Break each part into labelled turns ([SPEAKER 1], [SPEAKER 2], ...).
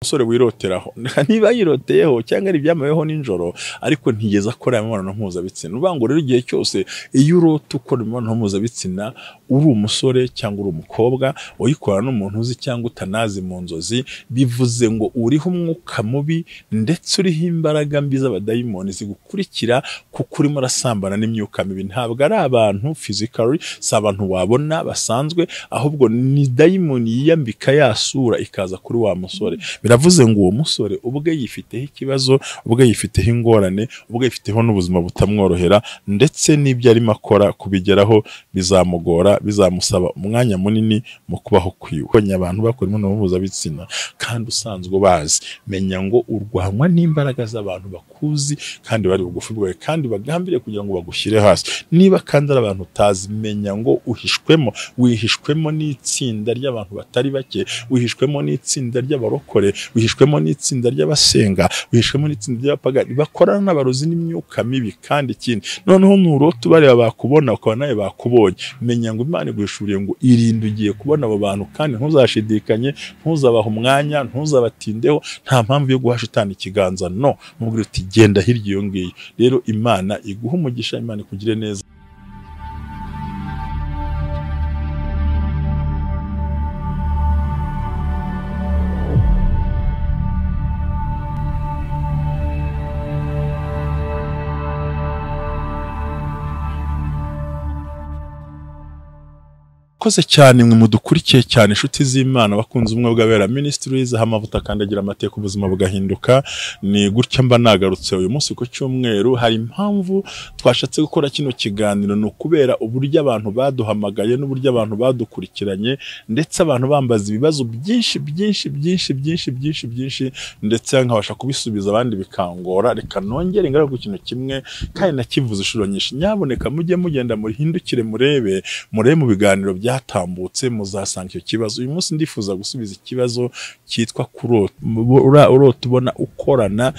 [SPEAKER 1] umusore wiroteraho niba yiroteyeho cyangwa ari ibyamayeho ninjoro ariko ntigeze akora imibonano mpuzabitsina uvuga rero igihe cyose iyo urota ukora imibonano mpuzabitsina uri umusore cyangwa uri umukobwa uyikora n'umuntu uzi cyangwa utanazi mu nzozi bivuze ngo uriho umwuka mubi ndetse uriho imbaraga mbi z'abadayimoni zigukurikira kuko urimo urasambana n'imyuka mibi ntabwo ari abantu physically si abantu wabona basanzwe ahubwo ni dayimoni yiyambika yasura ikaza kuri wa musore biravuze ngo uwo musore ubwe yifiteho ikibazo ubwe yifiteho ingorane ubwe yifiteho n'ubuzima butamworohera ndetse n'ibyo arimo akora kubigeraho bizamugora bizamusaba umwanya munini mu kubaho kwiwe abantu bakora imibonano mpuzabitsina kandi usanzwe bazi menya ngo urwanwa n'imbaraga z'abantu bakuzi kandi bari bugufi bwawe kandi bagambiriye kugira ngo bagushyire hasi niba kandi ari abantu utazi menya ngo wihishwemo n'itsinda ry'abantu batari bake wihishwemo n'itsinda ry'abarokore wihishwemo n'itsinda ry'abasenga wihishwemo n'itsinda ry'abapagani bakorana n'abarozi n'imyuka mibi kandi ikindi noneho nurota ubareba bakubona ukaba nawe bakubonye menya ngo Imana iguhishuriye ngo irinde ugiye kubona abo bantu kandi ntuzashidikanye ntuzabaha umwanya ntuzabatindeho nta mpamvu yo guha shitani ikiganza no mubwira uti genda hirya iyo ngiyo rero Imana iguhe umugisha Imana ikugire neza koze cyane mwe mudukurikiye cyane inshuti z'Imana bakunze umwe bw'abera ministries hamavuta kandagira amateka ubuzima bugahinduka ni gutya mba nagarutse uyu munsi ku cyumweru hari impamvu twashatse gukora kino kiganiro no kubera uburyo abantu baduhamagaye n'uburyo abantu badukurikiranye ndetse abantu bambaza ibibazo byinshi ndetse nkabasha kubisubiza abandi bikangora reka nongere ngara ku kintu kimwe kandi nakivuze ishuro nyinshi nyaboneka mujye mugenda murihindukire murebe mu biganiro byatambutse muzasanga icyo kibazo uyu munsi ndifuza gusubiza ikibazo cyitwa kurota ubona ukorana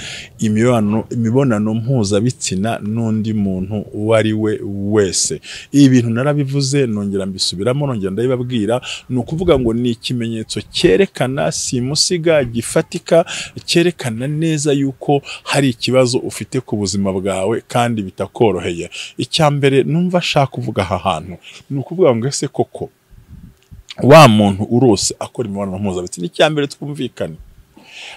[SPEAKER 1] imibonano mpuzabitsina n'undi muntu uwo ari we wese ibi bintu narabivuze nongera mbisubiramo nongera ndabibabwira ni ukuvuga ngo ni ikimenyetso cyerekana simusiga gifatika cyerekana neza yuko hari ikibazo ufite ku buzima bwawe kandi bitakoroheye icyambere numva shaka kuvuga aha hantu ni ukuvuga ngo ese koko wa muntu urose akora imibonano mpuzabitsina icyambere twumvikane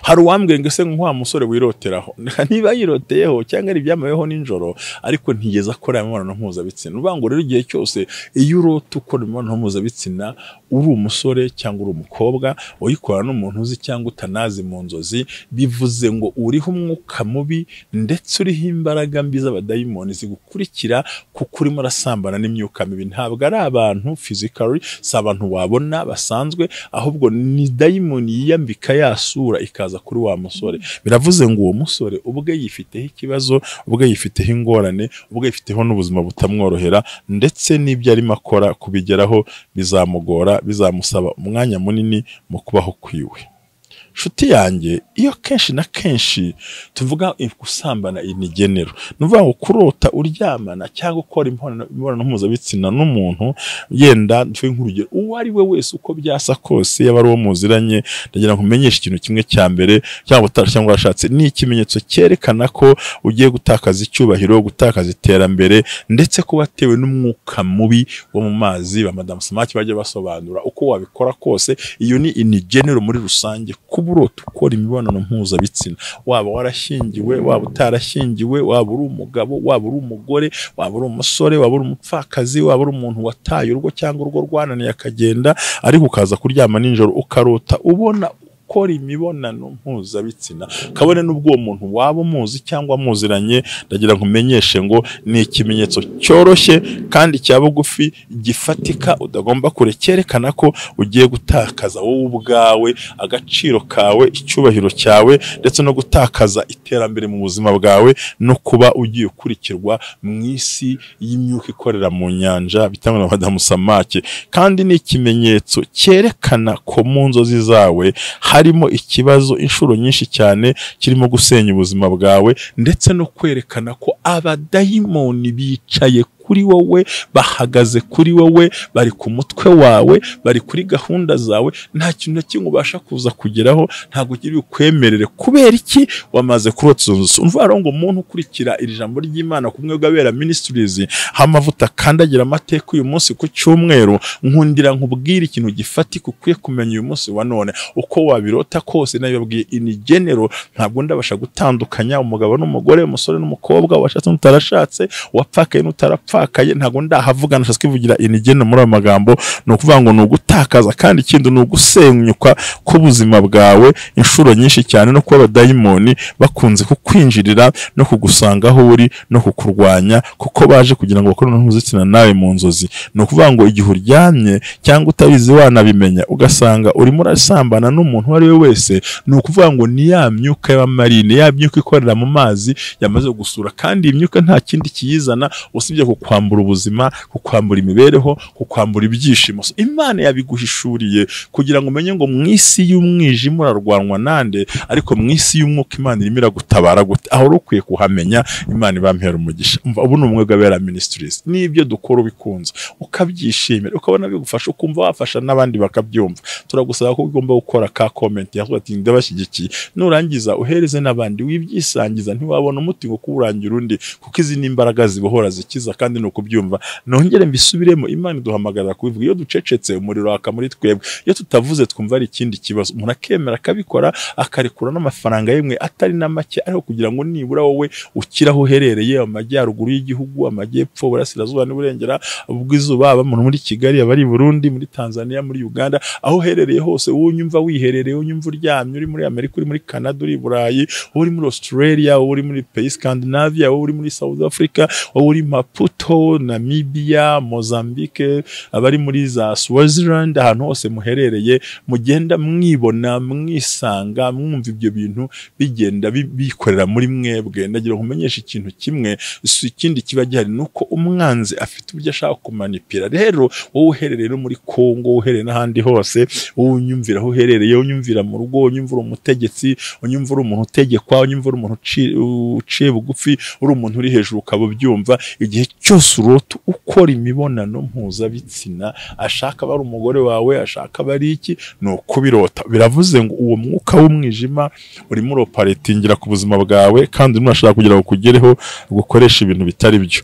[SPEAKER 1] hari uwambwiye ngo ese nk'wa musore wiroteraho niba yiroteyeho cyangwa ari ibyamayeho ninjoro ariko ntigeze akora imibonano mpuzabitsina uvuga rero igihe cyose iyo urota ukora imibonano mpuzabitsina uri umusore cyangwa uri umukobwa uyikora n'umuntu uzi cyangwa utanazi mu nzozi bivuze ngo uriho umwuka mubi ndetse uriho imbaraga mbi z'abadayimoni zigukurikira kuko urimo urasambana n'imyuka mibi ntabwo ari abantu physically si abantu wabona basanzwe ahubwo ni dayimoni yiyambika yasura ikaza kuri wa musore biravuze ngo uwo musore ubwe yifiteho ikibazo ubwe yifiteho ingorane ubwe yifiteho n'ubuzima butamworohera ndetse n'ibyo arimo akora kubigeraho bizamugora bizamusaba umwanya munini mu kubaho kwiwe Nshuti yanjye iyo kenshi na kenshi tuvuga gusambana inigenero nuvuga ngo kurota uryamana cyangwa ukora imibonano mpuzabitsina n'umuntu yenda twe nk'urugero uwo ari we wese uko byasa kose yaba ari uwo muziranye ndagira ngo umenyeshe ikintu kimwe cya mbere cyangwa washatse ni ikimenyetso cyerekana ko ugiye gutakaza icyubahiro gutakaza iterambere ndetse ko watewe n'umwuka mubi wo mu mazi ba Madame Samaki bajya basobanura uko wabikora kose iyo ni inigenero muri rusange urota ukora imibonano mpuzabitsina waba warashyingiwe waba utarashyingiwe waba uri umugabo waba uri umugore waba uri umusore waba uri umupfakazi waba uri umuntu wataye urugo cyangwa urugo rwananiye akagenda ariko ukaza kuryama ninjoro ukarota ubona ukora imibonano mpuzabitsina kabone n'ubwo uwo muntu waba umuzi cyangwa muziranye ndagira ngo umenyeshe ngo ni ikimenyetso cyoroshye kandi cya bugufi gifatika udagomba kurekerekana ko ugiye gutakaza wowe ubwawe agaciro kawe icyubahiro cyawe ndetse no gutakaza iterambere mu buzima bwawe no kuba ugiye kurikirwa mu isi y'imyuka ikorera mu nyanja bitangwa na Madame Samaki kandi ni ikimenyetso cyerekana ko mu nzozi zawe harimo ikibazo inshuro nyinshi cyane kirimo gusenya ubuzima bwawe ndetse no kwerekana ko abadayimoni bicaye kuri wowe, bahagaze kuri wowe, bari ku mutwe wawe, bari kuri gahunda zawe, nta kintu na kimwe ubasha kuza kugeraho, ntabwo ugira ukwemerere. Kubera iki? Wamaze kurotsa inzu. Umva ngo umuntu ukurikira iri jambo ry'Imana kumwe gabera ministries hamavuta kandagira amateka uyu munsi ku cyumweru, nkundira nkubwira ikintu gifatika ukwiye kumenya uyu munsi wa none. Uko wabirota kose nabibabwiye in general, ntabwo ndabasha gutandukanya umugabo n'umugore, umusore n'umukobwa, washatse n'utarashatse, wapfakaye n'utarapfakaye, ntabwo ndahavuga nashaka kwivugira in general muri amagambo. No kuvuga ngo n'ugutakaza kandi ikindi n'ugusenyuka k'ubuzima bwawe inshuro nyinshi cyane, no kuba abadayimoni bakunze kukwinjirira no kugusanga aho uri no kukurwanya, kuko baje kugira ngo bakore mpuzabitsina nawe mu nzozi. No kuvuga ngo igihe uryamye cyangwa utabizi wanabimenya ugasanga urimo urasambana n'umuntu wari we wese, ni ukuvuga ngo ni ya myuka y'amarine, ya myuka ikorera mu mazi yamaze gusura. Kandi iyi myuka nta kindi kiyizana usibye kukwambura ubuzima, kukwambura imibereho, kukwambura ibyishimo. Imana yabiguhishuriye kugira ngo umenye ngo mu isi y'umwijima urarwanwa nande, ariko mu isi y'umwuka Imana irimo iragutabara gute. Aho ukwiye kuhamenya, Imana ibampera umugisha. Umva, ubu ni umwe gabera ministries, nibyo dukora ubikunze ukabyishimira, ukabona bigufasha, ukumva wafasha n'abandi bakabyumva. Turagusaba ko ugomba gukora ka comment yavuga ati ndabashyigikiye, nurangiza uhereze n'abandi, wibyisangiza, ntiwabona umuti ngo kuburangira undi, kuko izi n'imbaraga zibohora zikiza. Kandi no kubyumva nongere mbisubiremo, Imana iduhamagarira kubivuga. Iyo ducecetse umuriro waka muri twebwe, iyo tutavuze twumva ari ikindi kibazo. Umuntu akemera akabikora, akarekura n'amafaranga yemwe atari na make, ariko kugira ngo nibura wowe ukiraho uherereye amajyaruguru y'igihugu, amajyepfo, burasirazuba n'uburengera bw'izuba, aba muri Kigali, abari Burundi, muri Tanzania, muri Uganda, aho uherereye hose, wowe unyumva wiherereye, unyumva uryamye, uri muri Amerika, uri muri Canada, uri Burayi, uri muri Australia, uri muri pays Scandinavia, uri muri South Africa, uri Maputo, Namibia, Mozambique, abari muri za Swaziland, ahantu hose muherereye, mugenda mwibona, mwisanga, mwumva ibyo bintu bigenda bikorera muri mwebwe. Ndagira ngo umenyeshe ikintu kimwe, ikindi kiba gihari, nuko umwanzi afite uburyo ashaka kumanipira. Rero wowe uherereye muri Kongo, uherereye n'ahandi hose, wowe unyumvira aho uherereye, unyumvira mu rugo, unyumvira umutegetsi, unyumvira umuntu utegekwa, unyumvira umuntu uciye bugufi, uri umuntu uri hejuru, ukaba ubyumva. Igihe cyose urota ukora imibonano mpuzabitsina, ashaka bari umugore wawe, ashaka bari iki, no kubirota. Biravuze ngo uwo mwuka w'umwijima urimo uroparatingira ku buzima bwawe, kandi unashaka kugira ngo kugereho gukoresha ibintu bitari byo.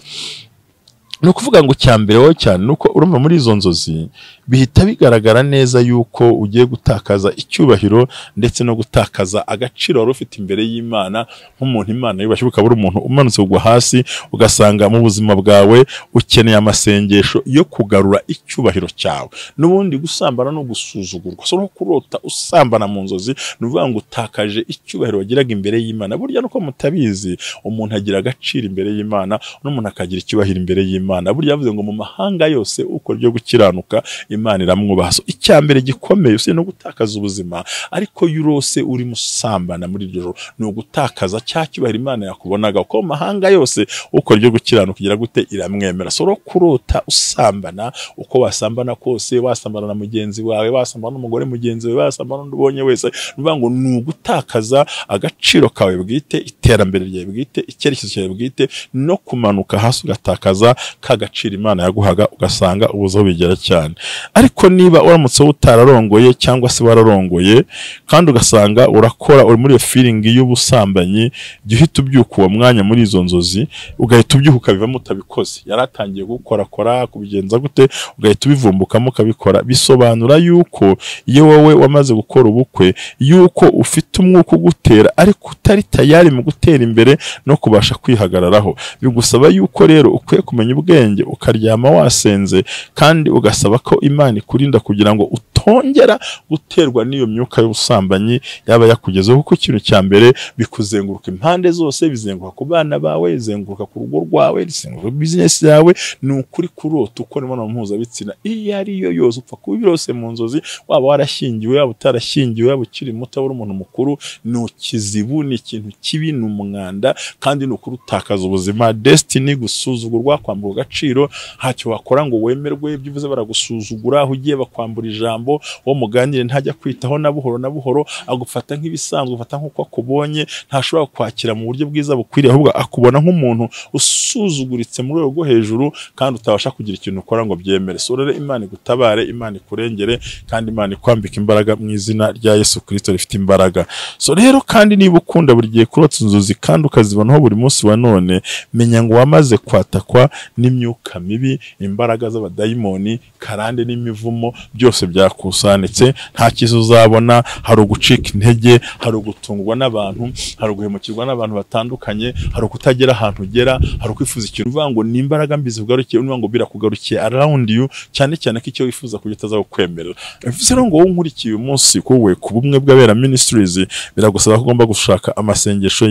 [SPEAKER 1] No kuvuga ngo cyambere wowe cyane nuko urumva muri izo nzozi bihita bigaragara neza yuko ugiye gutakaza icyubahiro ndetse no gutakaza agaciro wari ufite imbere y'Imana nk'umuntu Imana yubashye. Ukaba uri umuntu umanutse kugwa hasi, ugasanga mu buzima bwawe ukeneye amasengesho yo kugarura icyubahiro cyawe. N'ubundi gusambana no gusuzugurwa, so no kurota usambana mu nzozi, nuvuga ngo utakaje icyubahiro wagiraga imbere y'Imana. Burya nuko mutabizi, umuntu agira agaciro imbere y'Imana, n'umuntu akagira icyubahiro imbere y'Imana. Burya yavuze ngo mu mahanga yose ukora ibyo gukiranuka, Imana iramwubaha. So icyambere gikomeye usiye no gutakaza ubuzima, ariko yurose uri musambana muri iryo joro, no gutakaza cya cyubahiro Imana yakubonaga. Uko mu mahanga yose ukora ibyo gukiranuka kugira gute iramwemera. So ro kurota usambana, uko wasambana kose, wasambana na mugenzi wawe, wasambana n'umugore mugenzi wawe, wasambana n'ubonye wese, nuvuga ngo ni ugutakaza agaciro kawe bwite, iterambere ryawe bwite, icyerekezo cyawe bwite, no kumanuka hasi ugatakaza kagaciro Imana yaguhaga, ugasanga ubuzo bigera cyane. Ariko niba uramutse utararongoye cyangwa se wararongoye kandi ugasanga urakora uri muri iyo feeling y'ubusambanyi, jya uhita ubyuka uwo mwanya muri izo nzozi, ugahita ubyuka ukabivamo utabikoze. Yaratangiye gukorakora kubigenza gute, ugahita ubivumbukamo ukabikora. Bisobanura yuko iyo wowe wamaze gukora ubukwe, yuko ufite umwuka ugutera ariko utari tayari mu gutera imbere no kubasha kwihagararaho. Bigusaba yuko rero ukwiye kumenya ubwenge, ukaryama wasenze, kandi ugasaba ko Imana ikurinda kugira ngo utongera guterwa n'iyo myuka y'ubusambanyi yaba yakugezeho. Kuko ikintu cya mbere bikuzenguruka impande zose, bizenguruka ku bana bawe, bizenguruka ku rugo rwawe, bizenguruka business yawe. Ni ukuri kurota ukora imibonano mpuzabitsina iyo ari yo yose, upfa kuba birose mu nzozi, waba warashyingiwe, waba utarashyingiwe, waba ukiri muto, waba umuntu mukuru. Ni ikizibu, ni ikintu kibi, ni umwanda, kandi ni ukuri utakaza ubuzima. Destiny, gusuzugurwa, kwamburwa gaciro, ntacyo wakora ngo wemerwe, ibyo uvuze baragusuzugura, aho ugiye bakwambura ijambo, wo muganire ntajya kwitaho na buhoro agufata nk'ibisanzwe, ufata nk'uko akubonye, ntashobora kwakira mu buryo bwiza bukwiriye, ahubwo akubona nk'umuntu usuzuguritse mu rwego rwo hejuru kandi utabasha kugira ikintu ukora ngo byemere. So rero Imana igutabare, Imana ikurengere kandi Imana ikwambika imbaraga mu izina rya Yesu Kristo rifite imbaraga. So rero kandi niba ukunda buri gihe kurota inzozi kandi ukazibonaho buri munsi wa none, menya ngo wamaze kwatakwa n'imyuka mibi, imbaraga z'abadayimoni, karande n'imivumo byose byakusanitse. Nta kizo uzabona, hari ugucika intege, hari ugutungwa n'abantu, hari uguhemukirwa n'abantu batandukanye, hari ukutagera ahantu ugera, hari ukwifuza ikintu uvuga ngo ni imbaraga mbi zigarukiye, uvuga ngo birakugarukiye around you, cyane cyane ko icyo wifuza kugira utazakwemerera. Bivuze ngo wowe nkurikiye uyu munsi kuwe ku bumwe bw'abera ministries, biragusaba ko ugomba gushaka amasengesho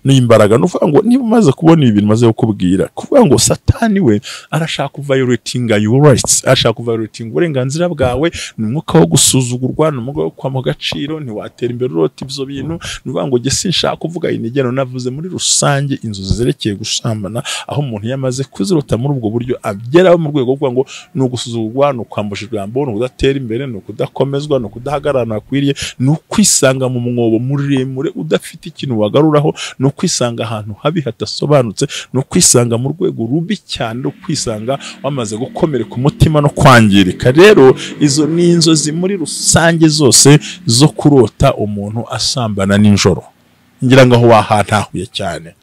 [SPEAKER 1] n'imbaraga. Nuvuga ngo niba umaze kubona ibintu maze kukubwira, kuvuga ngo Satani we arashaka violating your rights, arashaka violating uburenganzira bwawe, ni umwuka wo gusuzugurwa, ni umwuka wo kwama gaciro, ntiwatera imbere urota ibyo bintu. Nuvuga ngo jye sinshaka kuvuga inigeno, navuze muri rusange inzozi zerekeye gusambana, aho umuntu yamaze kuzirota muri ubwo buryo ageraho mu rwego rwo ngo ni ugusuzugurwa, ni ukwambusha ijambo, ni ukudatera imbere, ni ukudakomezwa, ni ukudahagarara akwiriye, ni ukwisanga mu mwobo muremure udafite ikintu wagaruraho, ni ukwisanga ahantu habi hatasobanutse, ni ukwisanga mu rwego rubi cyane, no kwisanga wamaze gukomereka umutima no kwangirika. Rero izo ni inzozi muri rusange zose zo kurota umuntu asambana n'injoro. Ngira ngo aho wahantahuye cyane.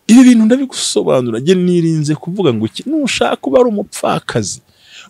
[SPEAKER 1] Ibi bintu ndabigusobanura, nge nirinze kuvuga ngo iki nushaka kuba ari umupfakazi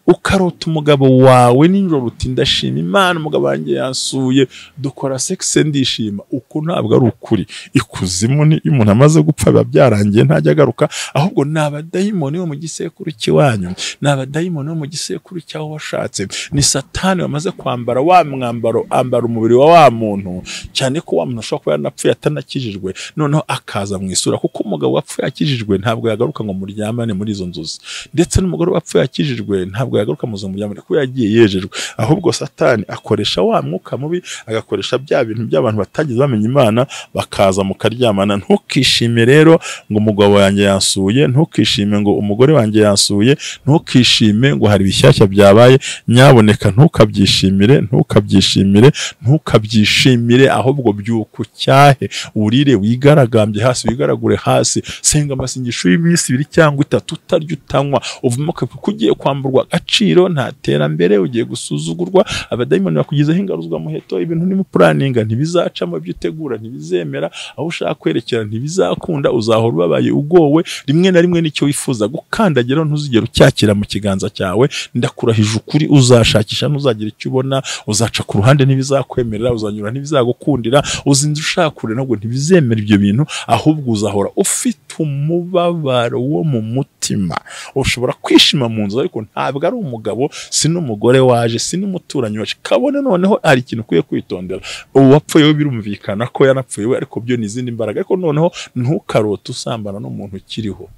[SPEAKER 1] ukarota umugabo wawe n'injoro uti ndashima Imana, umugabo wanjye yansuye, dukora sex ndishima, uko ntabwo ari ukuri. Ikuzimu ni umuntu amaze gupfa biba byarangiye, ntajya agaruka, ahubwo ni abadayimoni bo mu gisekuru cy'iwanyu, ni abadayimoni bo mu gisekuru cyaho washatse, ni Satani wamaze kwambara wa mwambaro, ambara umubiri wa wa muntu, cyane ko wa muntu ashobora kuba yanapfuye atanakijijwe, noneho akaza mu isura, kuko umugabo wapfuye akijijwe ntabwo yagaruka ngo muryamane muri izo nzozi, ndetse n'umugore wapfuye akijijwe ntabwo yagaruka muzo muryamane kuko yagiye yejejwe. Ahubwo Satani akoresha wa mwuka mubi, agakoresha bya bintu by'abantu batagize bamenya Imana, bakaza mukaryamana. Ntukishime rero ngo umugabo wanjye yansuye, ntukishime ngo umugore wanjye yansuye, ntukishime ngo hari bishyashya byabaye. Nyaboneka ntukabyishimire, ahubwo byuko cyahe urire, wigaragambye hasi, wigaragure hasi, senga amasengesho y'iminsi 2 cyangwa 3 utarya utanywa, uvumoke kuko ugiye kwamburwa agaciro, nta terambere, ugiye gusuzugurwa, abadayimoni bakugizeho ingaruzwa muheto, ibintu ni mu planning ntibizacamo, ibyo utegura ntibizemera, aho ushaka kwerekera ntibizakunda, uzahora ubabaye ugowe. Rimwe na rimwe nicyo wifuza gukandageraho ntuzigera ucyakira mu kiganza cyawe, ndakurahije ukuri, uzashakisha ntuzagira icyo ubona, uzaca ku ruhande ntibizakwemerera, uzanyura ntibizagukundira, uzinze ushaka kure nabwo ntibizemera ibyo bintu, ahubwo uzahora ufite umubabaro wo mu mutima. Ushobora kwishima mu nzu ariko ntabwo ari umugabo, si n'umugore waje, si n'umuturanyi waje, kabone noneho hari ikintu ukwiye kwitondera. Uwapfuye we birumvikana ko yanapfuye we, ariko byo ni izindi mbaraga. Ariko noneho ntukarote usambana n'umuntu ukiriho.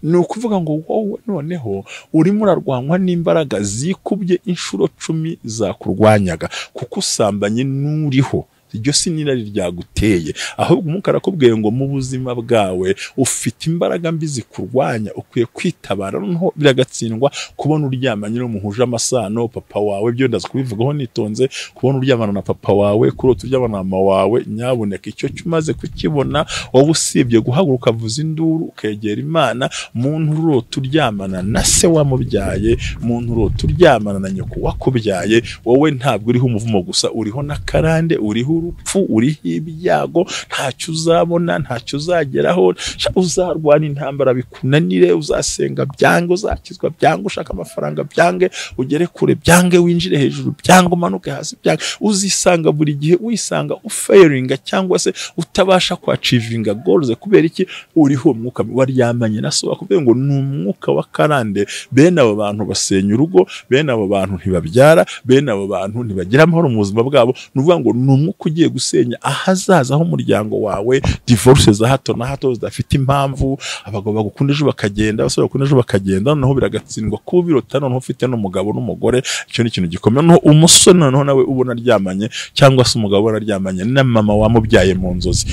[SPEAKER 1] Ni ukuvuga ngo wowe noneho urimo urarwanywa n'imbaraga zikubye inshuro 10 zakurwanyaga, kuko usambanye n'uriho. Iryo si n'irari ryaguteye, ahubwo umwuka arakubwiye ngo mu buzima bwawe ufite imbaraga mbi zikurwanya, ukwiye kwitabara. Noneho biragatsindwa kubona uryamanye n'umuhuje amasano, papa wawe, byo ndaza kubivugaho nitonze, kubona uryamana na papa wawe, kurota uryamana na mama wawe. Nyaboneka icyo cyumaze kukibona, wowe usibye guhaguruka vuza induru ukegera Imana. Muntu urota uryamana na se wamubyaye, muntu urota uryamana na nyoko wakubyaye, wowe ntabwo uriho umuvumo gusa, uriho na karande, uriho urupfu, uriho ibyago, ntacyo uzabona, ntacyo uzageraho, uzarwana intambara bikunanire, uzasenga byange, uzakizwa byange, ushaka amafaranga byange, ugere kure byange, winjire hejuru byange, umanuke hasi byange, uzisanga buri gihe wisanga ufailinga cyangwa se utabasha kwachivinga goals. Kubera iki? Uriho umwuka waryamanye na so, bakubwiye ngo ni umwuka wa karande. Bene abo bantu basenya urugo, bene abo bantu ntibabyara, bene abo bantu ntibagira amahoro mu buzima bwabo. Nuvuga ngo ni umwuka ugiye gusenya ahazaza h'umuryango wawe, divorce za hato na hato zidafite impamvu, abagabo bagukunda ejo bakagenda, abasore bakunda ejo bakagenda, noneho biragatsindwa kuba birota, noneho ufite n'umugabo n'umugore. Icyo ni ikintu gikomeye. Noneho umusore noneho nawe ubona aryamanye cyangwa se umugabo ubona aryamanye na mama wamubyaye mu nzozi.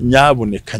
[SPEAKER 1] Nyaboneka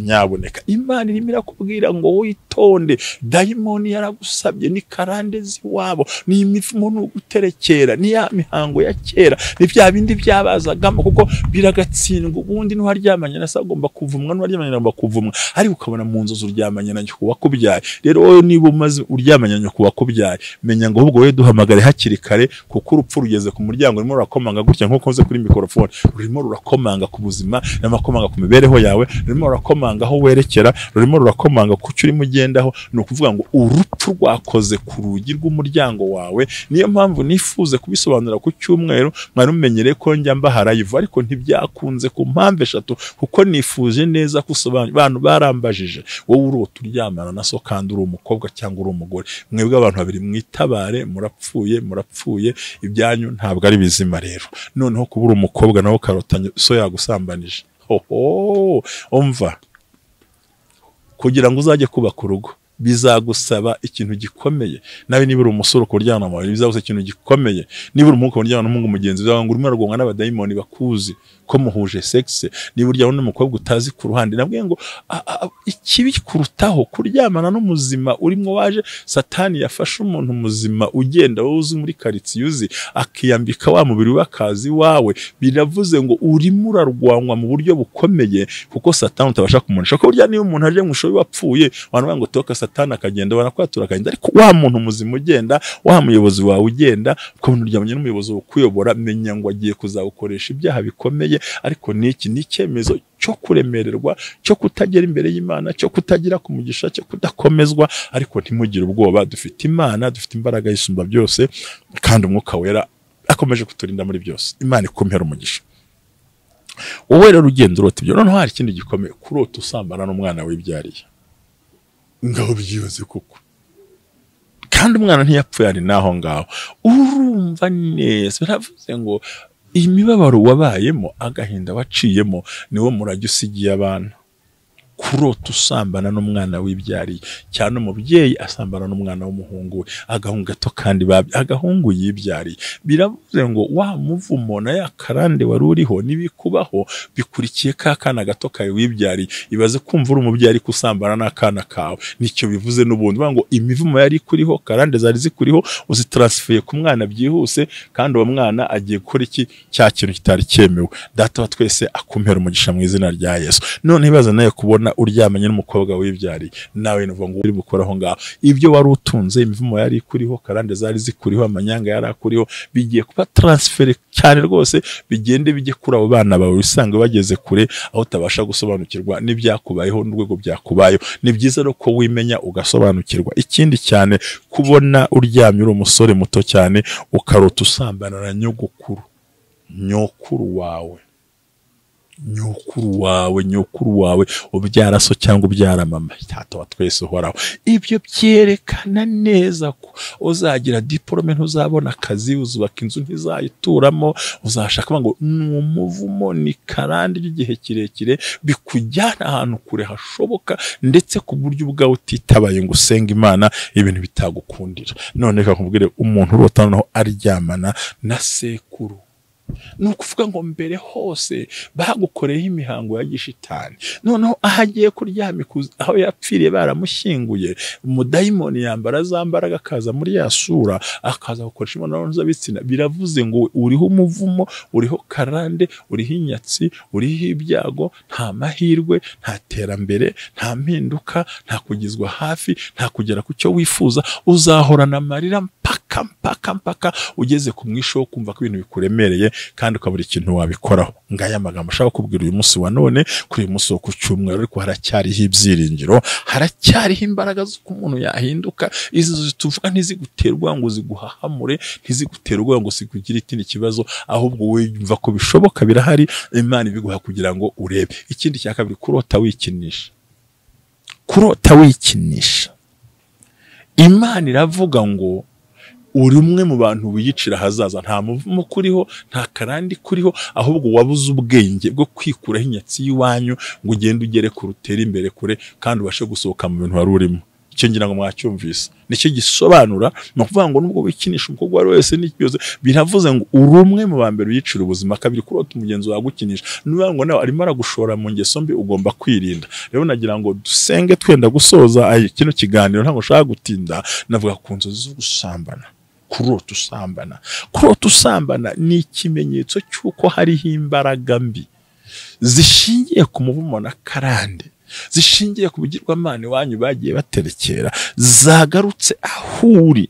[SPEAKER 1] Imana irimo irakubwira ngo witonde, dayimoni yaragusabye, ni karande ziwabo, ni imivumo n'uguterekera, ni ya mihango ya kera, ni bya bindi byabazagamo, kuko biragatsindwa. Ubundi n'uwaryamanye na se agomba kuvumwa, n'uwaryamanye agomba kuvumwa, ariko ukabona mu nzozi uryamanye na nyoko wakubyaye. Rero wowe niba umaze uryamanye na nyoko wakubyaye, menya ngo ahubwo wowe duhamagare hakiri kare, kuko urupfu rugeze ku muryango. Urimo rurakomanga gutya nk'uko nze kuri mikrofone, rurimo rurakomanga ku buzima, n'amakomanga ku mibereho yawe, rurimo rurakomanga aho werekera, rurimo rurakomanga ku cyo urimo ugendaho. Ni ukuvuga ngo urupfu rwakoze ku rugi rw'umuryango wawe. Niyo mpamvu nifuze kubisobanura ku cyumweru. Mwari mumenyereye ko njya mbaha live, ariko ntibyakunze ku mpamvu eshatu, kuko nifuje neza kusobanura. Abantu barambajije, wowe urota uryamana na so kandi uri umukobwa cyangwa uri umugore, mwebwe abantu babiri mwitabare, murapfuye, ibyanyu ntabwo ari bizima. Rero noneho kuba uri umukobwa nawe ukarotanya so yagusambanije, umva, kugira ngo uzajye kubaka urugo bizagusaba ikintu gikomeye. Nawe niba uri umusore kuryana nawe bizagusaba ikintu gikomeye. Niba uri umukobwa kuryana n'umuhungu mugenzi wawe, ngo urimo uragongwa n'abadayimoni bakuzi ko muhuje sexe, niba uryana n'umukobwa utazi ku ruhande, nabwiye ngo ikibi kurutaho kuryamana n'umuzima urimo waje. Satani yafashe umuntu muzima ugenda wowe uzi muri karitsiye uzi, akiyambika wa mubiri w'akazi wawe. Biravuze ngo urimo urarwanwa mu buryo bukomeye, kuko Satani utabasha kumunisha. Ko burya niyo umuntu aje mu ishobi wapfuye, wanavuga ngo toka Satani akagenda, wanakwatura akagenda, ariko wa muntu muzima ugenda, wa muyobozi wawe ugenda, ukabona uryamanye n'umuyobozi ukuyobora, menya ngo agiye kuzagukoresha ibyaha bikomeye. Ariko niki ni icyemezo cyo kuremererwa, cyo kutagera imbere y'Imana, cyo kutagira ku mugisha, cyo kudakomezwa. Ariko ntimugire ubwoba, dufite Imana, dufite imbaraga y'isumba byose, kandi umwuka wera akomeje kuturinda muri byose. Imana ikumpera umugisha. Wowe rero ugenda urota ibyo. Noneho hari ikindi gikomeye, kurota usambana n'umwana wibyariye. Ngaho byibaze kuko kandi umwana ntiyapfuye, ari naho ngaho urumva neza. Biravuze ngo imibabaro wabayemo, agahinda waciyemo, niwo murajya usigiye abana. Kurota usambana n'umwana wibyariye, cyane umubyeyi asambana n'umwana w'umuhungu we, agahungu gato kandi agahungu yibyariye. Biravuze ngo wa muvumo na ya karande wari uriho nibikubaho, bikurikiye ka kana gato kawe wibyariye. Ibaze kumva uri umubyeyi kusambana n'akana kawe. Nicyo bivuze n'ubundi ngo imivumo yari kuriho, karande zari zikuriho, uzitransfeye ku mwana byihuse, kandi uwo mwana agiye gukora iki cya kintu kitari cyemewe. Data wa twese akumpera umugisha mu izina rya Yesu. None ibaze naye kubona uryamanye n'umukobwa wibyariye, nawe nuvuga ngo uri bukoraho ngaho ibyo wari utunze, imivumo yari kuriho, karande zari zikuriho, amanyanga yari akuriho, bigiye kuba transfer cyane rwose. Bigende bijye kuri abo bana bawe, usanga bageze kure aho utabasha gusobanukirwa n'ibyakubayeho n'urwego byakubayeho. Ni byiza no ko wimenya ugasobanukirwa. Ikindi cyane, kubona uryamye uri umusore muto cyane ukarota usambana na nyogokuru wawe ubyara so cyangwa ubyara mama, Tata wa twese uhoraho. Ibyo byerekana neza ko uzagira diplome, ntuzabona akazi, uzubaka inzu ntizayituramo, uzashaka ngo n'umuvumo ni karande ry'igihe kirekire, bikujyana ahantu kure hashoboka, ndetse ku buryo ubwawe utitabaye ngo usenga Imana ibintu bitagukundira. None reka nkubwire, umuntu urota noneho aryamana na sekuru, ni ukuvuga ngo mbere hose bagukoreyeho imihango ya gishitani. Noneho ahagiye kuryama, aho yapfiriye baramushyinguye, umudayimoni yambara za mbaraga, akaza muri ya sura, akaza gukoresha imibonano mpuzabitsina. Biravuze ngo uriho umuvumo, uriho karande, uriho inyatsi, uriho ibyago, nta mahirwe, nta terambere, nta mpinduka, nta kugizwa hafi, nta kugera ku cyo wifuza. Uzahorana amarira mpaka ugeze ku mwisho wo kumva ko ibintu bikuremereye, kandi ukabura ikintu wabikoraho. Ngaya amagambo ashaka kubwira uyu munsi wa none, kuri uyu munsi wo ku cyumweru. Ariko haracyariho ibyiringiro, haracyariho imbaraga z'uko umuntu yahinduka. Izo tuvuga ntiziguterwa ngo ziguhahamure, ntiziguterwa ngo zikugire ikindi kibazo, ahubwo wowe yumva ko bishoboka, birahari, Imana ibiguha kugira ngo urebe. Ikindi cya kabiri, kurota wikinisha. Imana iravuga ngo uri umwe mu bantu wiyicira hazaza, nta muvumo kuriho, nta karandi kuriho, ahubwo wabuze ubwenge bwo kwikuraho inyatsi y'iwanyu ngo ugende ugere ku rutera imbere kure kandi ubashe gusohoka mu bintu wari urimo. Icyo ngira ngo mwacyumvise nicyo gisobanura, no kuvuga ngo nubwo wikinisha umukobwa wari wese n'ibyose biravuze ngo uri umwe mu bambere uyicira ubuzima. Kabiri, kurota umugenzi wagukinisha, nuvuga ngo nawe arimo aragushora mu ngeso mbi, ugomba kwirinda. Rero nagira ngo dusenge twenda gusoza kino kiganiro, ntabwo nshaka gutinda. Navuga ku nzozi zo gusambana. Kurota usambana ni ikimenyetso cy'uko hariho imbaraga mbi zishingiye ku muvumo na karande, zishingiye ku bigirwamana iwanyu bagiye baterekera, zagarutse aho uri.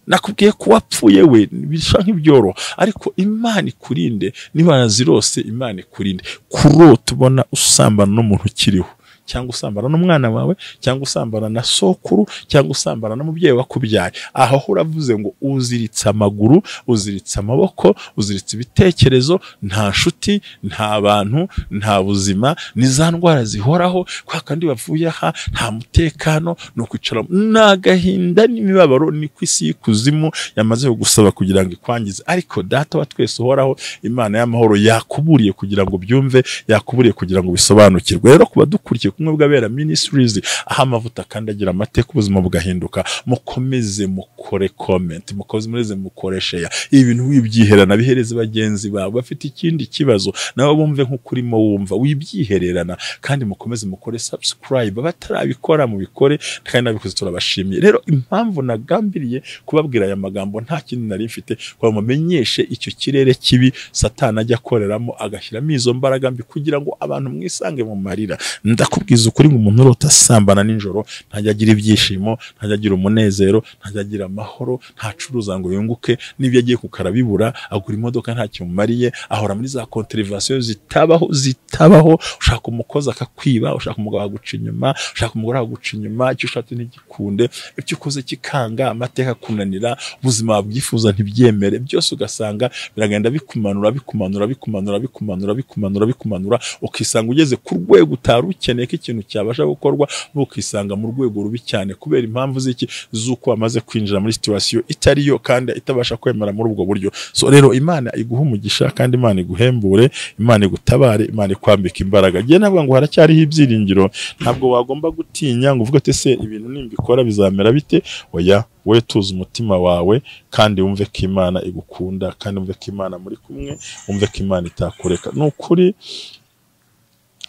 [SPEAKER 1] Nakubwiye ko wapfuye we bisha nk'ibyoro, ariko Imana ikurinde, niba zirose Imana ikurinde. Kurota ubona usambana n'umuntu ukiriho, cyangwa usambana n'umwana wawe, cyangwa usambana na sokuru, cyangwa usambana n'umubyeyi wakubyaye, aho uravuze ngo uziritse amaguru, uziritse amaboko, uziritse ibitekerezo, nta nshuti, nta bantu, nta buzima, ni za ndwara zihoraho. Kwa kandi bavuye aha nta mutekano, no kwicara n'agahinda n'imibabaro, ni ku isi y'ikuzimu yamaze gusaba kugira ngo ikwangize. Ariko Data wa twese uhoraho, Imana y'amahoro, yakuburiye kugira ngo byumve, yakuburiye kugira ngo bisobanukirwe. Rero kuba dukurikiye kumwe bw'abera ministries, aho amavuta kandi agira amateka, ubuzima bugahinduka, mukomeze mukore comment, mukomeze mukore share, ibintu wibyiherana, bihereze bagenzi bawe bafite ikindi kibazo, nawe bumve nk'ukurimo wumva, wibyihererana. Kandi mukomeze mukore subscribe, batarabikora mu bikore, kandi nabikoze turabashimiye. Rero impamvu nagambiriye kubabwira aya magambo, nta kindi nari mfite, kwa mumenyeshe icyo kirere kibi Satani ajya akoreramo, agashyiramo izo mbaraga mbi kugira ngo abantu mwisange mu marira. Ndakubwiza ukuri ngo umuntu urota asambana nijoro ntajya agira ibyishimo, ntajya agira umunezero, ntajya agira amahoro, ntacuruza ngo yunguke, n'ibyo agiye kukarabibura, agura imodoka nta kimumariye, ahora muri za controversion zitabaho. Ushaka umukozi akakwiba, ushaka umugabo aguca inyuma, ushaka umugore aguca inyuma, icyo ushatse ntigikunde, icyo ukoze kikanga, amateka kunanira, ubuzima bwifuza ntibyemere, byose ugasanga biragenda bikumanura, ukisanga ugeze ku rwego utari ukeneye ko ikintu cyabasha gukorwa, ukisanga mu rwego rubi cyane kubera impamvu z'uko wamaze kwinjira muri situation itariyo kandi itabasha kwemera muri ubwo buryo. So rero Imana iguhe umugisha, kandi Imana iguhembure, Imana igutabare, Imana ikwambika imbaraga. Giye navuga ngo haracyariho ibyiringiro, ntabwo wagomba gutinya ngo uvuge ati se ibintu nimbikora bizamera bite. Oya, we tuza umutima wawe, kandi wumve ko Imana igukunda, kandi wumve ko Imana muri kumwe, wumve ko Imana itakureka. Nukuri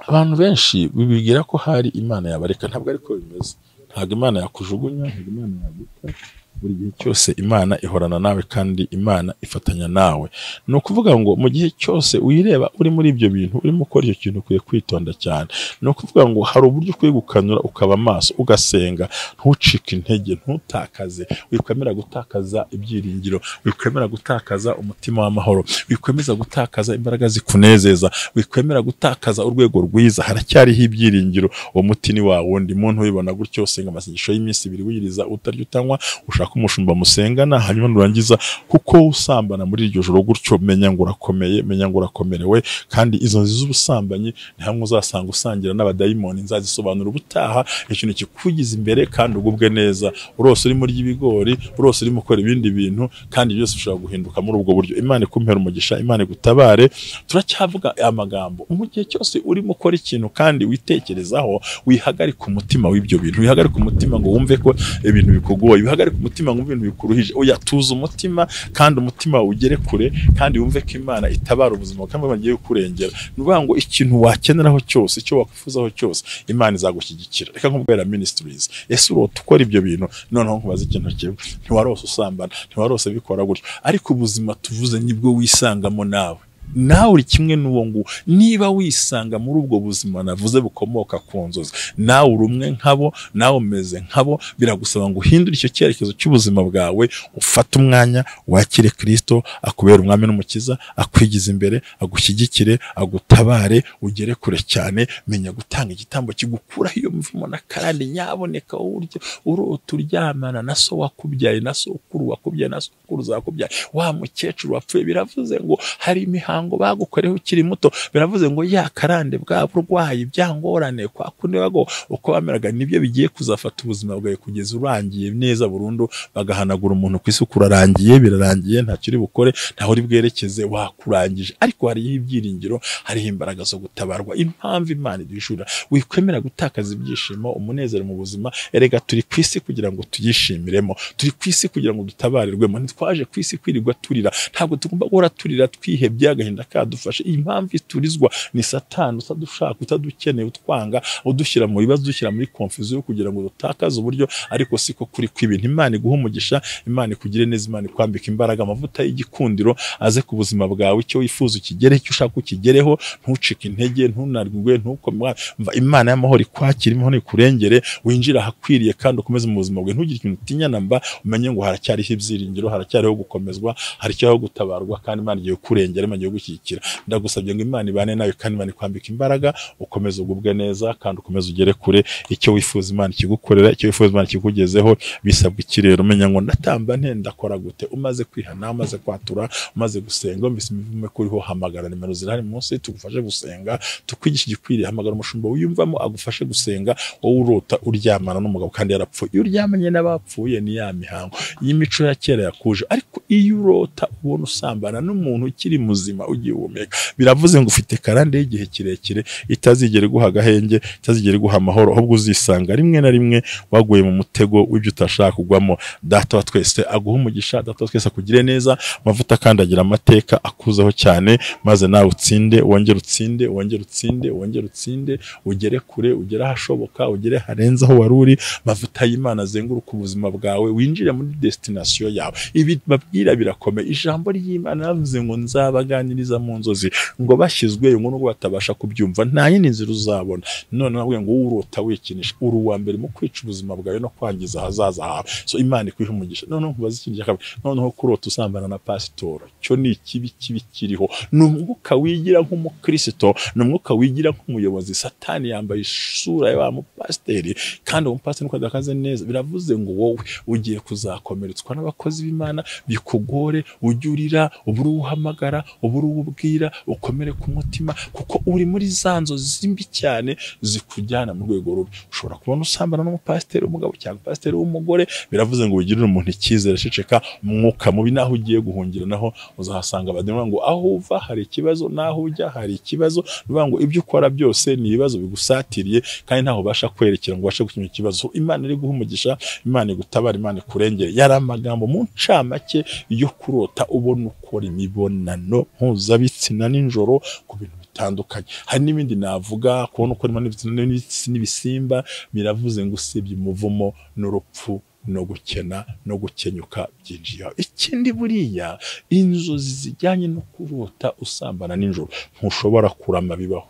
[SPEAKER 1] abantu benshi bibigira ko hari Imana yabareka, ntabwo ariko bimeze. Ntabwo Imana yakujugunya, ntabwo Imana yaguta. Buri gihe cyose Imana ihorana nawe, kandi Imana ifatanya nawe. Ni ukuvuga ngo mu gihe cyose uyireba uri muri ibyo bintu, urimo ukora icyo kintu, ukwiye kwitonda cyane. Ni ukuvuga ngo hari uburyo ukwiye gukanyura, ukaba maso, ugasenga, ntucike intege, ntutakaze, wikwemera gutakaza ibyiringiro, wikwemera gutakaza umutima w'amahoro, wikwemeza gutakaza imbaraga zikunezeza, wikwemera gutakaza urwego rwiza. Haracyariho ibyiringiro. Uwo muti ni wa wundi. Muntu ubibona gutyo, usenga amasengesho y'iminsi 2 wiyiriza, utarya utanywa, ushaka umushumba musengana, hanyuma nurangiza kuko usambana muri iryo joro gutyo, menya ngo urakomeye, menya ngo urakomerewe. Kandi izo nzi z'ubusambanyi ni hamwe uzasanga usangira n'abadayimoni. Nzazisobanura ubutaha, ikintu kikugiza imbere kandi ugubwe neza. Urose uri muri y'ibigori, urose uri mukora ibindi bintu, kandi byose ushobora guhinduka muri ubwo buryo. Imana ikumpera umugisha, Imana igutabare. Turacyavuga amagambo, mu gihe cyose uri mukora ikintu kandi witekerezaho, wihagarika umutima w'ibyo bintu, wihagarika umutima ngo wumve ko ibintu bikugoye, wihagarika umutima ngo ibintu bikuruhije. Oya, tuza umutima, kandi umutima ugere kure, kandi wumve ko Imana itabara ubuzima kandi bagiye kurengera. Nuvuga ngo ikintu wakeneraho cyose, icyo wakwifuzaho cyose, Imana izagushyigikira. Reka nkubwira ministries, ese urota ukora ibyo bintu, noneho nkubaza ikintu kimwe, ntiwarose usambana, ntiwarose bikora gutyo, ariko ubuzima tuvuze nibwo wisangamo nawe. Nawe uri kimwe n'uwo nguwo. Niba wisanga muri ubwo buzima navuze bukomoka ku nzozi, nawe uri umwe nkabo, nawe umeze nkabo, biragusaba ngo uhindure icyo cyerekezo cy'ubuzima bwawe, ufate umwanya, wakire Kristo, akubera umwami n'umukiza, akwigiza imbere, agushyigikire, agutabare, ugere kure cyane. Menya gutanga igitambo kigukuraho iyo mvumo na karande. Nyaboneka urya urota uryamana na so wakubyaye, na sokuru wakubyaye, na sokuru zakubyaye, wa mukecuru wapfuye. Biravuze ngo hari imihango muhango bagukoreho ukiri muto, biravuze ngo ya karande bwa burwayi byangorane kwa kundi bago uko bameraga nibyo bigiye kuzafata ubuzima bwawe kugeza urangiye neza burundu, bagahanagura umuntu ku isi kurarangiye, birarangiye ntacyo uri bukore, ntaho uri bwerekeze, wakurangije. Ariko hariho ibyiringiro, hariho imbaraga zo gutabarwa. Impamvu Imana iduhishura, wikwemera gutakaza ibyishimo, umunezero mu buzima. Erega turi ku isi kugira ngo tuyishimiremo, turi ku isi kugira ngo dutabarirwemo. Ntitwaje ku isi kwirirwa turira, ntabwo tugomba guhora turira twihebye agahinda kadufashe. Impamvu iturizwa ni Satani utadushaka, utadukeneye, utwanga, udushyira mu bibazo, dushyira muri confusion kugira ngo dutakaze uburyo. Ariko siko kuri kw'ibintu. Imana iguhe umugisha, Imana ikugire neza, Imana ikwambika imbaraga, amavuta y'igikundiro aze ku buzima bwawe. Icyo wifuza ukigereho, icyo ushaka ukigereho, ntucike intege, ntunarwe, ntukoma. Imana y'amahoro ikwakira, imihoro ikurengere, winjira ahakwiriye kandi ukomeze mu buzima bwawe. Ntugire ikintu utinyana mba, umenye ngo haracyariho ibyiringiro, haracyariho gukomezwa, haracyariho gutabarwa, kandi Imana igiye kurengera, Imana igiye gushyigikira. Ndagusabye ngo Imana ibane nawe kandi Imana ikwambika imbaraga, ukomeze ugubwe neza kandi ukomeze ugere kure. Icyo wifuza Imana ikigukorera, icyo wifuza Imana ikikugezeho. Bisabwa iki rero? Umenya ngo ndatamba nte, ndakora gute? Umaze kwihana, umaze kwatura, umaze gusenga, mbese imivume kuriho, hamagara nimero zirahari munsi tugufashe gusenga, tukwigisha igikwiriye. Hamagara umushumba wiyumvamo agufashe gusenga. Wowe urota uryamana n'umugabo kandi yarapfuye, iyo uryamanye n'abapfuye ni ya mihango y'imico ya kera yakuje. Ariko iyo urota ubona usambana n'umuntu ukiri muzima ugihumeka, biravuze ngo ufite karande y'igihe kirekire itazigera iguha agahenge, itazigera iguha amahoro, ahubwo uzisanga rimwe na rimwe waguye mu mutego w'ibyo utashaka kugwamo. Data wa twese aguhe umugisha, Data wa twese akugire neza, amavuta kandi agira amateka akuzeho cyane, maze nawe utsinde, wongere utsinde, wongere utsinde, wongere utsinde, ugere kure, ugere ahashoboka, ugere harenze aho wari uri. Amavuta y'Imana azenguruka ubuzima bwawe, winjira muri destination yawe. Ibi babwira birakomeye. Ijambo ry'Imana yavuze ngo nzabaganiriza mu nzozi, ngo bashyizweyo ngo nubwo batabasha kubyumva nta yindi nzira uzabona. None navuga ngo urota wikinisha, uri uwa mbere mu kwica ubuzima bwawe no kwangiza ahazaza hawe. So Imana ikwiha umugisha. Noneho nkubaza ikindi cyakabiri, noneho kurota usambana na pasitora, cyo ni ikibi kiriho. Ni umwuka wigira nk'umukristo, ni umwuka wigira nk'umuyobozi. Satani yambaye isura ya mupasiteri, kandi umupasiteri nuko adakaze neza. Biravuze ngo wowe ugiye kuzakomeretswa n'abakozi b'Imana, bikugore, ujyurira, uburu uhamagara, uburu ubwira, ukomere ku mutima, kuko uri muri zanzo zimbi cyane zikujyana mu rwego rubi. Ushobora kubona usambana n'umupasiteri w'umugabo cyangwa pasiteri w'umugore, biravuze ngo ugirire umuntu icyizere, ceceka. Umwuka mubi naho ugiye guhungira naho uzahasanga abademoni, ngo aho uva hari ikibazo, naho ujya hari ikibazo. Bivuga ngo ibyo ukora byose ni ibibazo bigusatiriye, kandi ntaho ubasha kwerekera ngo ubashe gukemura ikibazo. Imana iri guha umugisha, Imana igutabara, Imana ikurengere. Yari amagambo mu ncamake yo kurota ubona ukora imibonano mpuzabitsina nijoro ku bintu bitandukanye. Hari n'ibindi navuga, kubona ukora imibonano n'ibisimba. Biravuze ngo usibye umuvumo n'urupfu no gukena no gukenyuka byinjiye. Ikindi buriya inzozi zijyanye no kurota usambana nijoro ntushobora kurama, bibaho.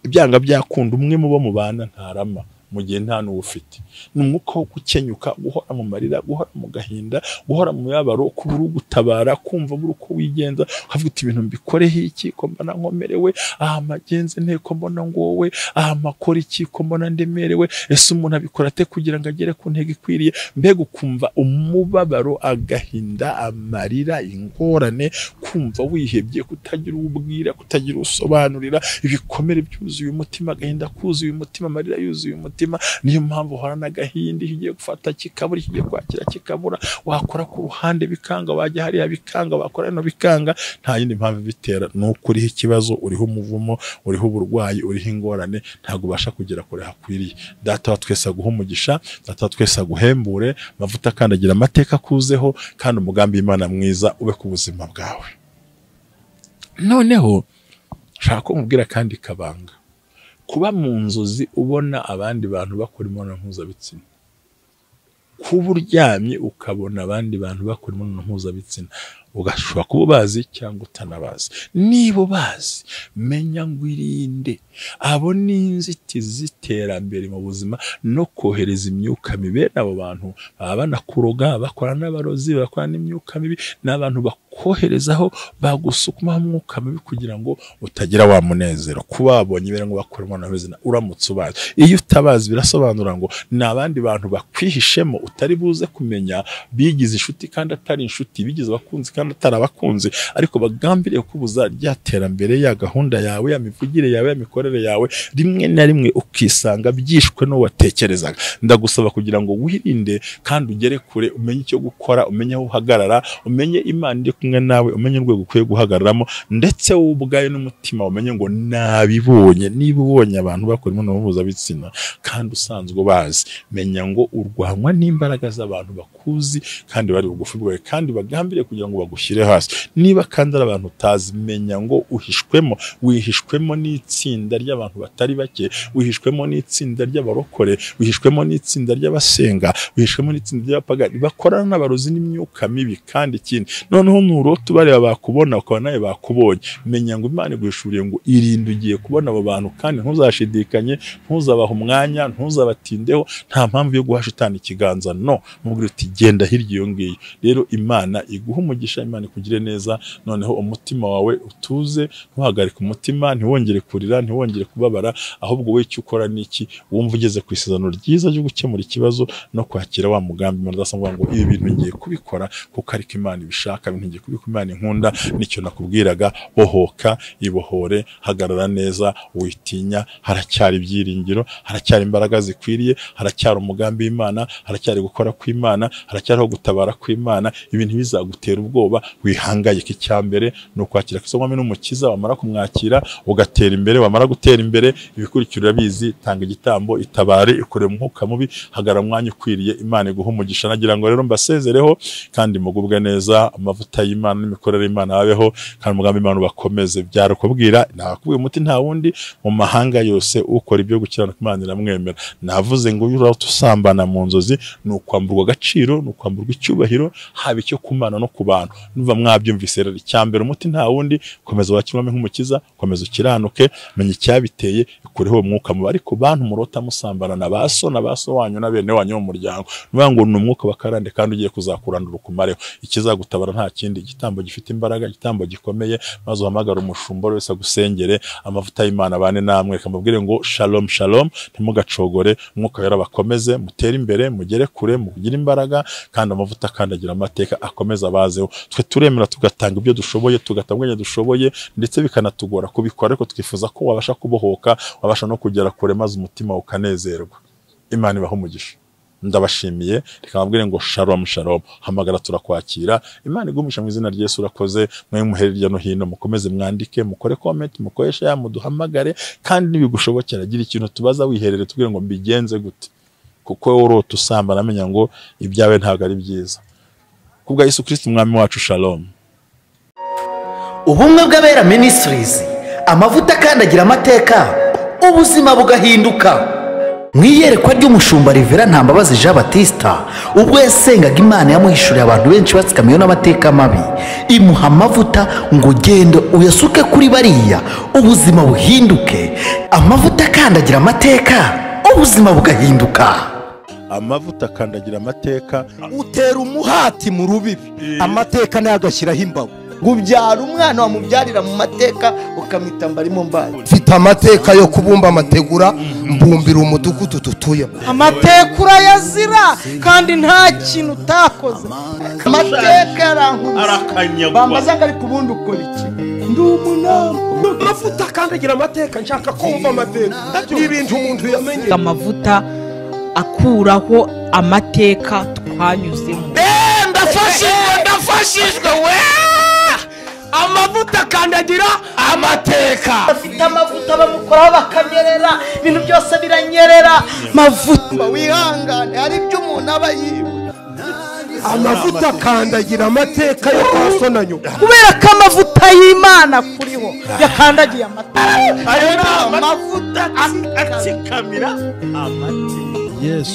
[SPEAKER 1] Ibyanga byakunda umwe mu bo mubana ntarama mu gihe nta n'ufite. Ni umwuka wo gukenyuka, guhora mu marira, guhora mu gahinda, guhora mu yabaro, kubura gutabara, kumva buri uko wigenza, ukavuga uti ibintu mbikoreho iki ko mbona nkomerewe, aha magenze nteko mbona ngowe, aha makora iki ko mbona ndemerewe. Ese umuntu abikora ate kugira ngo agere ku ntego ikwiriye? Mbega ukumva umubabaro, agahinda, amarira, ingorane, kumva wihebye, kutagira ubwira, kutagira usobanurira, ibikomere byuzuye umutima, agahinda kuzuye umutima, amarira yuzuye umutima. Niyo mpamvu uhorana agahinda, igiye gufata kikabura, igiye kwakira kikabura, wakora ku ruhande bikanga, wajya hariya bikanga, wakora no bikanga. Nta yindi mpamvu bitera, nuko uriho ikibazo, uriho umuvumo, uriho uburwayi, uriho ingorane, ntago ubasha kugera kure hakwiriye. Data wa twese aguhe umugisha, Data wa twese aguhembure, amavuta kandi agira amateka akuzeho, kandi umugambi w'Imana mwiza ube ku buzima bwawe. Noneho shaka kumubwira kandi kabanga, kuba mu nzozi ubona abandi bantu bakora imibonano mpuzabitsina, kuba uryamye ukabona abandi bantu bakora imibonano mpuzabitsina, ugashobora kuba ubazi cyangwa utanabazi. Niba ubazi, menya ngo irinde. Abo ni inzitizi z'iterambere mu buzima no kohereza imyuka mibi. Abo bantu baba banakuroga, bakora n'abarozi, bakora n'imyuka mibi, n'abantu bakoherezaho, bagusukumaho umwuka mibi kugira ngo utagira wa munezero. Kuba wabonye ibere ngo bakora imibonano mpuzabitsina uramutse ubazi. Iyo utabazi birasobanura ngo ni abandi bantu bakwihishemo utari buze kumenya, bigize inshuti kandi atari inshuti, bigize abakunzi kandi kandi atarabakunze ariko bagambiriye kubuza ryatera ya gahunda yawe ya mivugire yawe ya mikorere yawe rimwe na rimwe ukisanga byishwe no watekerezaga. Ndagusaba kugira ngo wirinde kandi ugere kure, umenye icyo gukora, umenye aho uhagarara, umenye Imana iri kumwe nawe, umenye urwego ukwiye guhagararamo, ndetse wowe ubwawe n'umutima umenye ngo nabibonye. Niba ubonye abantu bakora imibonano mpuzabitsina kandi usanzwe bazi, menya ngo urwanwa n'imbaraga z'abantu bakuzi kandi bari bugufi bwawe kandi bagambiriye kugira ngo bagushyire hasi. Niba kandi ari abantu utazi, menya ngo wihishwemo n'itsinda ry'abantu batari bake, wihishwemo n'itsinda ry'abarokore, wihishwemo n'itsinda ry'abasenga, wihishwemo n'itsinda ry'abapagani bakorana n'abarozi n'imyuka mibi. Kandi ikindi noneho nurota bareba bakubona ukaba nawe bakubonye, menya ngo Imana iguhishuriye ngo irinde ugiye kubona abo bantu kandi ntuzashidikanye, ntuzabaha umwanya, ntuzabatindeho, nta mpamvu yo guhashitana ikiganza. No, mubwire uti genda hirya iyo ngiyo. Rero Imana iguhe umugisha, Imana ikugire neza, noneho umutima wawe utuze, ntuhagarike umutima, ntiwongere kurira, ntiwongere kubabara, ahubwo we icyo ukora niki, wumva ugeze ku isezerano ryiza ryo gukemura ikibazo no kwakira wa mugambi Imana idasanga ngo ibi bintu ngiye kubikora kuko ariko Imana ibishaka, ibintu ngiye kubikora Imana inkunda. Nicyo nakubwiraga, bohoka, ibohore, hagarara neza, witinya, haracyari ibyiringiro, haracyari imbaraga zikwiriye, haracyari umugambi w'Imana, haracyari gukora kw'Imana, haracyariho gutabara kw'Imana. Ibintu bizagutera ubwoba, wihangayike. Icyambere ni ukwakira Kristo mwami n'umukiza, wamara kumwakira ugatera imbere, wamara gutera imbere ibikurikira bizi, tanga igitambo, itabare, ikore mu mwuka mubi, hagara mwanya ukwiriye. Imana iguhe umugisha. Nagira ngo rero mbasezereho kandi mugubwe neza, amavuta y'Imana n'imikorere y'Imana abeho kandi umugambi w'Imana bakomeze. Byarakubwira nakubwiye umuti nta wundi mu mahanga yose ukora ibyo gukiranuka Imana iramwemera. Navuze ngo uyu uraho usambana mu nzozi ni ukwamburwa agaciro, ni ukwamburwa icyubahiro, haba icyo ku Mana no ku bantu. Numva mwabyumvise rero, icyambere umuti nta wundi, komeza wakirwame nk'umukiza, komeza ukiranuke, menya icyabiteye, ikureho umwuka mubi. Ariko bantu murota musambana na baso wanyu na bene wanyu mu muryango, nuvuga ngo ni umwuka bakarande kandi ugiye kuzakurandura ukumareho. Ikizagutabara nta kindi, igitambo gifite imbaraga, igitambo gikomeye, maze uhamagara umushumba wese agusengere, amavuta y'Imana bane namwe. Kamubwire ngo shalom shalom, ntimugacogore, umwuka wera bakomeze, mutere imbere, mugere kure, mugire imbaraga, kandi amavuta akandagira amateka akomeza abazeho. Twe turemera tugatanga ibyo dushoboye, tugatanga dushoboye, ndetse bikanatugora kubikora, ariko twifuza ko wabasha kubohoka, wabasha no kugera kure, maze umutima ukanezerwa. Imana ibahe umugisha. Ndabashimiye, reka mbabwire ngo shalom shalom, hamagara turakwakira. Imana igumisha mu izina ry'Yesu. Urakoze mwe muhere hirya no hino, mukomeze mwandike, mukore comment, mukoresha ya muduhamagare, kandi nibigushobokera gira ikintu tubaza wiherere, tubwire ngo mbigenze gute, kuko urota usambana amenya ngo ibyawe ntabwo ari byiza. Kubwa Yesu Kristo umwami wacu, shalom.
[SPEAKER 2] Ubumwe bw'Abera Ministries, amavuta akandagira amateka, ubuzima bugahinduka. Mwiyerekwa ry'umushumba Rivera Ntambabazi Jean Baptista, ubwo yasengaga Imana yamuhishuriye abantu benshi batsikamiwe n'amateka mabi, imuha amavuta ngo genda uyasuke kuri bariya, ubuzima buhinduke. Amavuta akandagira amateka, ubuzima bugahinduka.
[SPEAKER 1] Amavuta akandagira amateka,
[SPEAKER 3] utera umuhati mu rubibi, amateka nayo agashyiraho imbago. Gubyara umwana wamubyarira mu mateka ukamita mbarimo mbaye. Mfite amateka yo kubumba amategura, mbumbira umudugudu tutuye.
[SPEAKER 4] Amateka urayazira kandi nta kintu utakoze. Amateka
[SPEAKER 1] arakanyagwa,
[SPEAKER 4] bambaza ngo ari kubundi ukora iki? Ndi umunama.
[SPEAKER 3] Amavuta akandagira amateka, nshaka kumva amateka n'ibintu umuntu yamenye.
[SPEAKER 5] Amavuta akuraho amateka twanyuzemo.
[SPEAKER 3] Ndafashijwe we! Amavuta akandagira amateka.
[SPEAKER 4] Afite amavuta bamukoraho bakanyerera, ibintu byose biranyerera. Mavuta
[SPEAKER 3] wihangane, hari ibyo umuntu aba yibuka. Amavuta akandagira amateka yo kwasonanyo,
[SPEAKER 4] kubera ko amavuta y'Imana kuriho yakandagiye amateka.
[SPEAKER 3] Ayo ni amavuta
[SPEAKER 1] atsikamira amateka. Yes.